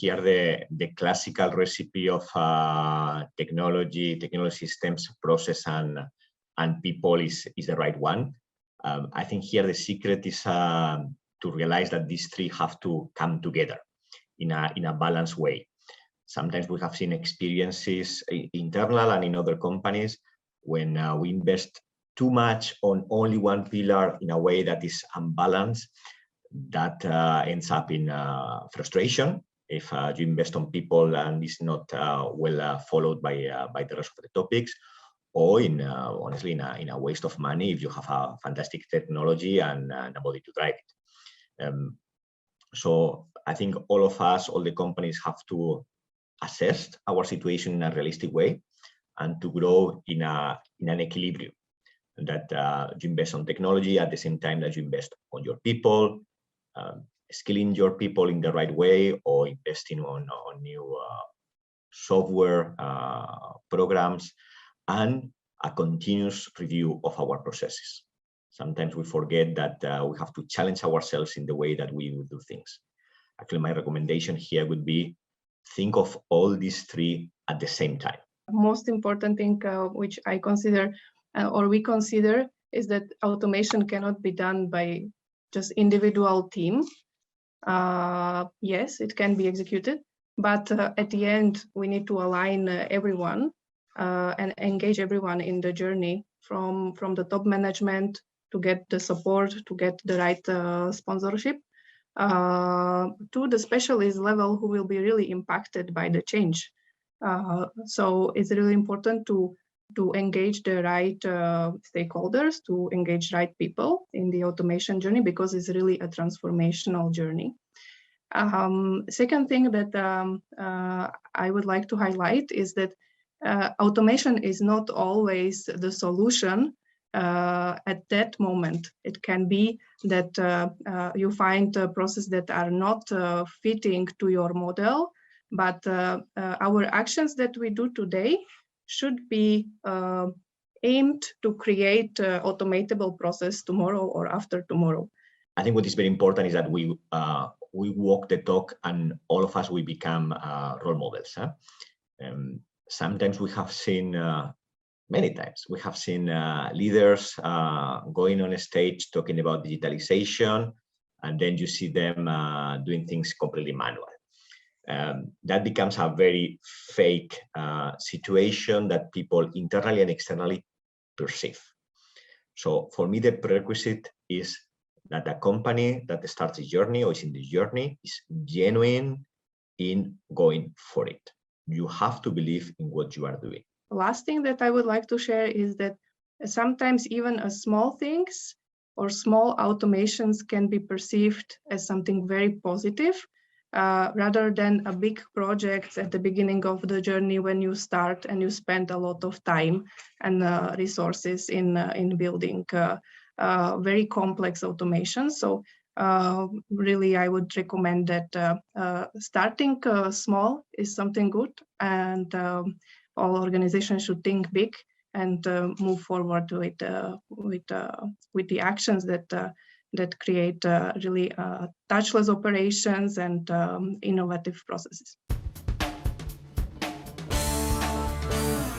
here the classical recipe of technology systems, process, and people is the right one. I think here the secret is to realize that these three have to come together in a balanced way. Sometimes we have seen experiences internal and in other companies when we invest too much on only one pillar in a way that is unbalanced, that ends up in frustration if you invest on people and it's not well followed by the rest of the topics, or in honestly in a waste of money if you have a fantastic technology and nobody to drive it. So I think all of us, all the companies, have to assess our situation in a realistic way and to grow in an equilibrium, that you invest on technology at the same time that you invest on your people, skilling your people in the right way, or investing on new software programs, and a continuous review of our processes. Sometimes we forget that we have to challenge ourselves in the way that we do things. Actually, my recommendation here would be think of all these three at the same time. Most important thing which I consider or we consider is that automation cannot be done by just individual team. Yes, it can be executed, but at the end we need to align everyone and engage everyone in the journey from the top management to get the support, to get the right sponsorship, to the specialist level who will be really impacted by the change. So it's really important to engage the right stakeholders, to engage right people in the automation journey, because it's really a transformational journey. Second thing that I would like to highlight is that automation is not always the solution at that moment. It can be that you find processes that are not fitting to your model, but our actions that we do today should be aimed to create automatable process tomorrow or after tomorrow. I think what is very important is that we walk the talk, and all of us we become role models. Sometimes we have seen, many times, we have seen leaders going on a stage talking about digitalization, and then you see them doing things completely manual. That becomes a very fake situation that people internally and externally perceive. So for me, the prerequisite is that a company that starts a journey or is in this journey is genuine in going for it. You have to believe in what you are doing. The last thing that I would like to share is that sometimes even small things or small automations can be perceived as something very positive, rather than a big project at the beginning of the journey when you start and you spend a lot of time and resources in building very complex automation. So really, I would recommend that starting small is something good, and all organizations should think big and move forward with the actions that create really touchless operations and innovative processes.